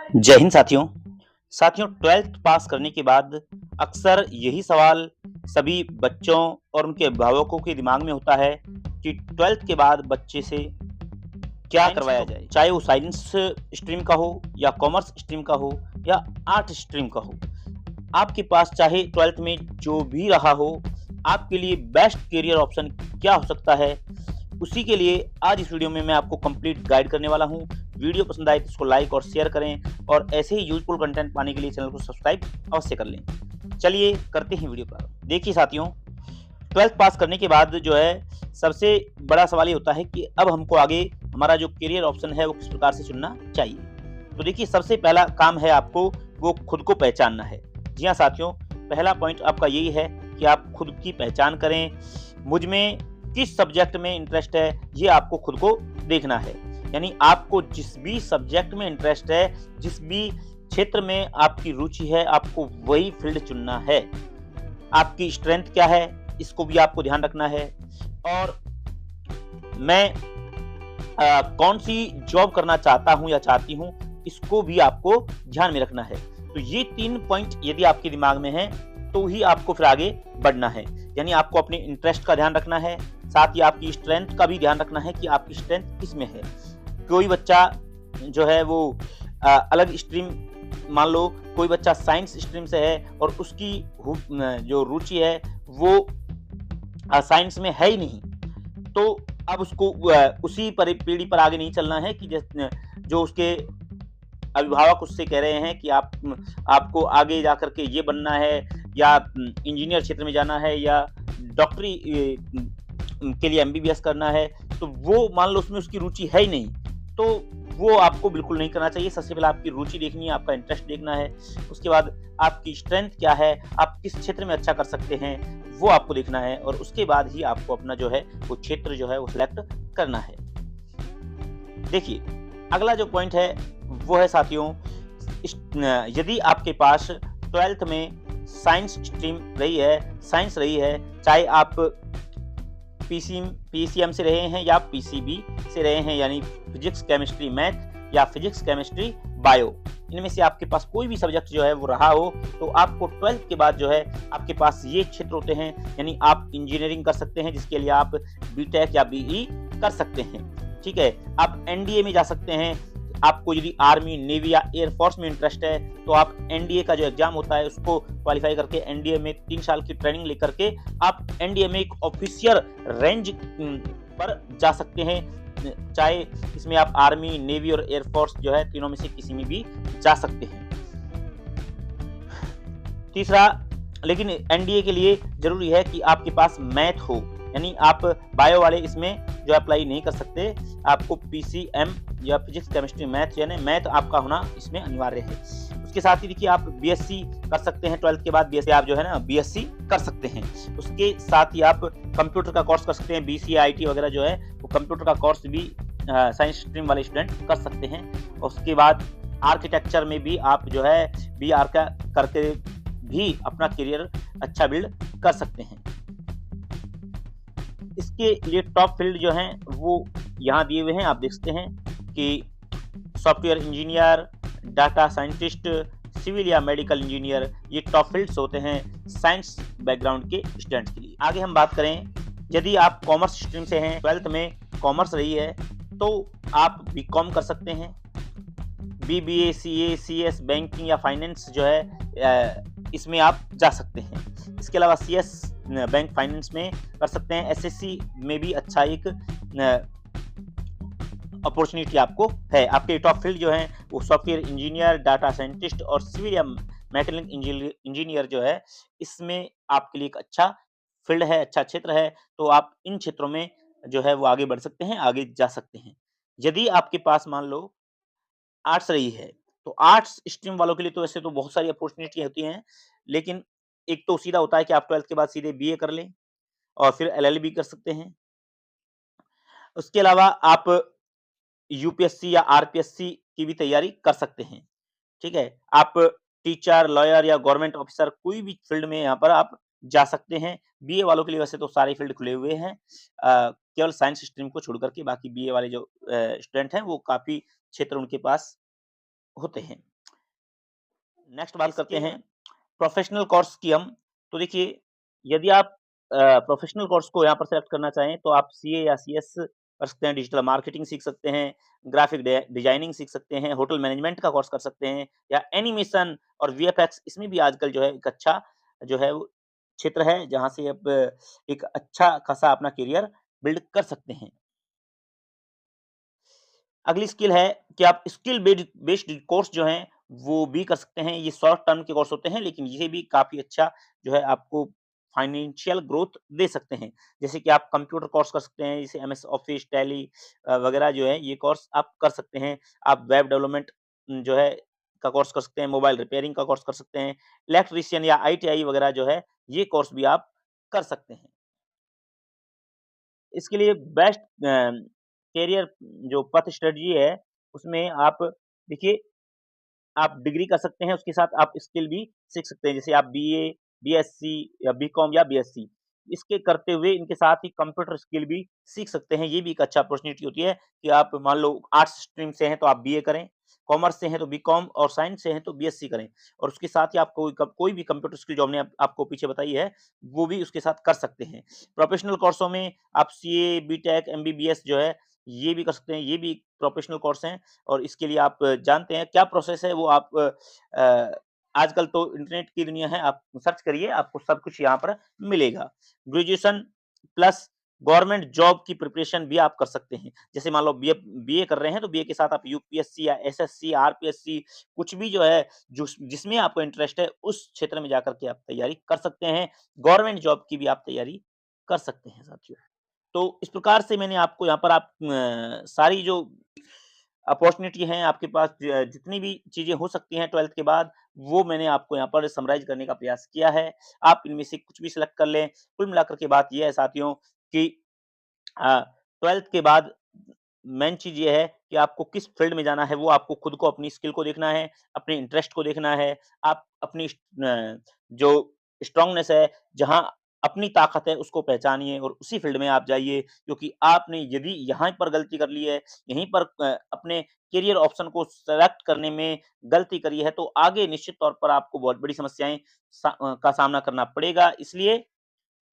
जय हिंद साथियों। साथियों 12th पास करने के बाद अक्सर यही सवाल सभी बच्चों और उनके अभिभावकों के दिमाग में होता है कि 12th के बाद बच्चे से क्या करवाया जाए, चाहे वो साइंस स्ट्रीम का हो या कॉमर्स स्ट्रीम का हो या आर्ट स्ट्रीम का हो। आपके पास चाहे 12th में जो भी रहा हो, आपके लिए बेस्ट करियर ऑप्शन क्या हो सकता है, उसी के लिए आज इस वीडियो में मैं आपको कंप्लीट गाइड करने वाला हूं। वीडियो पसंद आए तो इसको लाइक और शेयर करें और ऐसे ही यूजफुल कंटेंट पाने के लिए चैनल को सब्सक्राइब अवश्य कर लें। चलिए करते हैं वीडियो प्रारंभ। देखिए साथियों, 12th पास करने के बाद जो है सबसे बड़ा सवाल ये होता है कि अब हमको आगे हमारा जो करियर ऑप्शन है वो किस प्रकार से चुनना चाहिए। तो देखिए, सबसे पहला काम है आपको वो खुद को पहचानना है। जी हाँ साथियों, पहला पॉइंट आपका यही है कि आप खुद की पहचान करें। मुझ में किस सब्जेक्ट में इंटरेस्ट है, ये आपको खुद को देखना है। यानी आपको जिस भी सब्जेक्ट में इंटरेस्ट है, जिस भी क्षेत्र में आपकी रुचि है, आपको वही फील्ड चुनना है। आपकी स्ट्रेंथ क्या है, इसको भी आपको ध्यान रखना है। और मैं कौन सी जॉब करना चाहता हूं या चाहती हूं, इसको भी आपको ध्यान में रखना है। तो ये 3 पॉइंट यदि आपके दिमाग में है तो ही आपको फिर आगे बढ़ना है। यानी आपको अपने इंटरेस्ट का ध्यान रखना है, साथ ही आपकी स्ट्रेंथ का भी ध्यान रखना है कि आपकी स्ट्रेंथ किसमें है। कोई बच्चा जो है वो अलग स्ट्रीम, मान लो कोई बच्चा साइंस स्ट्रीम से है और उसकी जो रुचि है वो साइंस में है ही नहीं, तो अब उसको उसी पीढ़ी पर आगे नहीं चलना है कि जो उसके अभिभावक उससे कह रहे हैं कि आपको आगे जा करके ये बनना है या इंजीनियर क्षेत्र में जाना है या डॉक्टरी के लिए एमबीबीएस करना है, तो वो मान लो उसमें उसकी रुचि है ही नहीं, तो वो आपको बिल्कुल नहीं करना चाहिए। सबसे पहले आपकी रुचि देखनी है, आपका इंटरेस्ट देखना है। उसके बाद आपकी स्ट्रेंथ क्या है, आप किस क्षेत्र में अच्छा कर सकते हैं, वो आपको देखना है। और उसके बाद ही आपको अपना जो है वो क्षेत्र जो है वो सिलेक्ट करना है। देखिए, अगला जो पॉइंट है वो है साथियों, यदि आपके पास 12th में साइंस स्ट्रीम रही है, साइंस रही है, चाहे आप पीसीएम से रहे हैं या पीसीबी से रहे हैं, यानी फिजिक्स केमिस्ट्री मैथ या फिजिक्स केमिस्ट्री बायो, इनमें से आपके पास कोई भी सब्जेक्ट जो है वो रहा हो, तो आपको 12th के बाद जो है आपके पास ये क्षेत्र होते हैं। यानी आप इंजीनियरिंग कर सकते हैं, जिसके लिए आप बीटेक या बीई कर सकते हैं। ठीक है, आप एनडीए में जा सकते हैं। आपको यदि आर्मी, नेवी या एयरफोर्स में इंटरेस्ट है तो आप एनडीए का जो एग्जाम होता है उसको क्वालिफाई करके एनडीए में 3 साल की ट्रेनिंग लेकर के आप एनडीए में एक ऑफिशियल रेंज पर जा सकते हैं। चाहे इसमें आप आर्मी, नेवी और एयरफोर्स जो है तीनों में से किसी में भी जा सकते हैं। तीसरा, लेकिन एनडीए के लिए जरूरी है कि आपके पास मैथ हो, यानी आप बायो वाले इसमें जो अप्लाई नहीं कर सकते। आपको पीसीएम या फिजिक्स केमिस्ट्री मैथ, यानी मैथ आपका होना इसमें अनिवार्य है। उसके साथ ही देखिए, आप बीएससी कर सकते हैं। 12th के बाद बीएससी आप जो है ना बीएससी कर सकते हैं। उसके साथ ही आप कंप्यूटर का कोर्स कर सकते हैं। बीसीए, आईटी वगैरह जो है वो कंप्यूटर का कोर्स भी साइंस स्ट्रीम वाले स्टूडेंट कर सकते हैं। उसके बाद आर्किटेक्चर में भी आप जो है बीआर का करके भी अपना करियर अच्छा बिल्ड कर सकते हैं। इसके लिए टॉप फील्ड जो हैं वो यहाँ दिए हुए हैं, आप देख सकते हैं कि software engineer, data scientist, civil या मेडिकल इंजीनियर, ये टॉप फील्ड्स होते हैं साइंस बैकग्राउंड के स्टूडेंट्स के लिए। आगे हम बात करें, यदि आप कॉमर्स स्ट्रीम से हैं, 12th में कॉमर्स रही है, तो आप बीकॉम कर सकते हैं। बीबीए, सीए, सीएस, बैंकिंग या फाइनेंस जो है इसमें आप जा सकते हैं। इसके अलावा सीएस बैंक फाइनेंस में कर सकते हैं। एसएससी में भी अच्छा एक अपॉर्चुनिटी आपको है। आपके टॉप फील्ड जो हैं वो सॉफ्टवेयर इंजीनियर, डाटा साइंटिस्ट और सिविल या मैकेनिकल इंजीनियर जो है, इसमें आपके लिए एक अच्छा फील्ड है, अच्छा क्षेत्र है। तो आप इन क्षेत्रों में जो है वो आगे बढ़ सकते हैं, आगे जा सकते हैं। यदि आपके पास मान लो आर्ट्स रही है, तो आर्ट्स स्ट्रीम वालों के लिए तो वैसे तो बहुत सारी अपॉर्चुनिटी होती हैं, लेकिन एक तो सीधा होता है कि आप 12th के बाद सीधे बीए कर लें और फिर एलएलबी कर सकते हैं। उसके अलावा आप यूपीएससी या आरपीएससी की भी तैयारी कर सकते हैं। ठीक है? आप टीचर, लॉयर या गवर्नमेंट ऑफिसर कोई भी फील्ड में यहाँ पर आप जा सकते हैं। बीए वालों के लिए वैसे तो सारे फील्ड खुले हुए हैं। केवल साइंस स्ट्रीम को छोड़ कर के बाकी बीए वाले जो स्टूडेंट हैं वो काफ़ी क्षेत्र उनके पास होते हैं। नेक्स्ट बात करते हैं प्रोफेशनल कोर्स की हम। तो देखिए, यदि आप प्रोफेशनल कोर्स को यहाँ पर सेलेक्ट करना चाहें तो आप सीए या सीएस कर सकते हैं, डिजिटल मार्केटिंग सीख सकते हैं, ग्राफिक डिजाइनिंग सीख सकते हैं, होटल मैनेजमेंट का कोर्स कर सकते हैं या एनिमेशन और वीएफएक्स। इसमें भी आजकल जो है एक अच्छा जो है वो क्षेत्र है जहाँ से आप एक अच्छा खासा अपना करियर बिल्ड कर सकते हैं। अगली स्किल है कि आप स्किल बेस्ड कोर्स जो हैं, वो भी कर सकते हैं। ये शॉर्ट टर्म के कोर्स होते हैं, लेकिन ये भी काफ़ी अच्छा जो है आपको फाइनेंशियल ग्रोथ दे सकते हैं। जैसे कि आप कंप्यूटर कोर्स कर सकते हैं, जैसे एमएस ऑफिस, टैली वगैरह जो है, ये कोर्स आप कर सकते हैं। आप वेब डेवलपमेंट जो है का कोर्स कर सकते हैं, मोबाइल रिपेयरिंग का कोर्स कर सकते हैं, इलेक्ट्रीशियन या आईटीआई वगैरह जो है, ये कोर्स भी आप कर सकते हैं। इसके लिए बेस्ट करियर जो पथ स्ट्रेटजी है, उसमें आप देखिए, आप डिग्री कर सकते हैं, उसके साथ आप स्किल भी सीख सकते हैं। जैसे आप बीए, बीएससी या बीकॉम या बीएससी, इसके करते हुए इनके साथ ही कंप्यूटर स्किल भी सीख सकते हैं। ये भी एक अच्छा अपॉर्च्युनिटी होती है कि आप मान लो आर्ट्स स्ट्रीम से हैं तो आप बीए करें, कॉमर्स से हैं तो बीकॉम और साइंस से हैं तो बीएससी करें और उसके साथ ही आप कोई भी कंप्यूटर स्किल जो हमने आपको पीछे बताई है, वो भी उसके साथ कर सकते हैं। प्रोफेशनल कोर्सों में आप सीए, बीटेक, एमबीबीएस जो है, ये भी कर सकते हैं। ये भी प्रोफेशनल कोर्स हैं। और इसके लिए आप जानते हैं क्या प्रोसेस है, वो आप आजकल तो इंटरनेट की दुनिया है, आप सर्च करिए, आपको सब कुछ यहाँ पर मिलेगा। ग्रेजुएशन प्लस गवर्नमेंट जॉब की प्रिपरेशन भी आप कर सकते हैं। जैसे मान लो बीए बीए कर रहे हैं, तो बीए के साथ आप यूपीएससी या एसएससी, आरपीएससी कुछ भी जो है, जिसमें आपको इंटरेस्ट है, उस क्षेत्र में जाकर के आप तैयारी कर सकते हैं। गवर्नमेंट जॉब की भी आप तैयारी कर सकते हैं साथियों। तो इस प्रकार से मैंने आपको यहाँ पर आप सारी जो अपॉर्च्युनिटी हैं आपके पास, जितनी भी चीज़ें हो सकती हैं 12th के बाद, वो मैंने आपको यहाँ पर समराइज़ करने का प्रयास किया है। आप इनमें से कुछ भी सिलेक्ट कर लें। कुल मिलाकर के बात ये है साथियों कि 12th के बाद मेन चीज़ ये है कि आपको किस फ़ील्ड में जाना है, वो आपको खुद को, अपनी स्किल को देखना है, अपने इंटरेस्ट को देखना है। आप अपनी जो स्ट्रॉन्गनेस है, जहाँ अपनी ताकत है, उसको पहचानिए और उसी फ़ील्ड में आप जाइए, क्योंकि आपने यदि यहाँ पर गलती कर ली है, यहीं पर अपने करियर ऑप्शन को सेलेक्ट करने में गलती करी है, तो आगे निश्चित तौर पर आपको बहुत बड़ी समस्याएँ का सामना करना पड़ेगा। इसलिए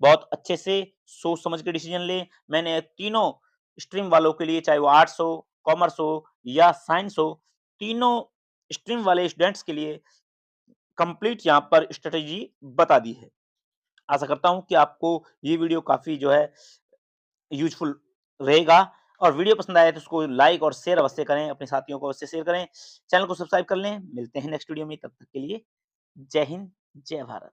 बहुत अच्छे से सोच समझ के डिसीजन लें। मैंने तीनों स्ट्रीम वालों के लिए, चाहे वो आर्ट्स हो, कॉमर्स हो या साइंस हो, तीनों स्ट्रीम वाले स्टूडेंट्स के लिए कंप्लीट यहाँ पर स्ट्रैटेजी बता दी है। आशा करता हूँ कि आपको ये वीडियो काफ़ी जो है यूज़फुल रहेगा और वीडियो पसंद आए तो उसको लाइक और शेयर अवश्य करें, अपने साथियों को अवश्य शेयर करें। चैनल को सब्सक्राइब कर लें। मिलते हैं नेक्स्ट वीडियो में, तब तक के लिए जय हिंद, जय भारत।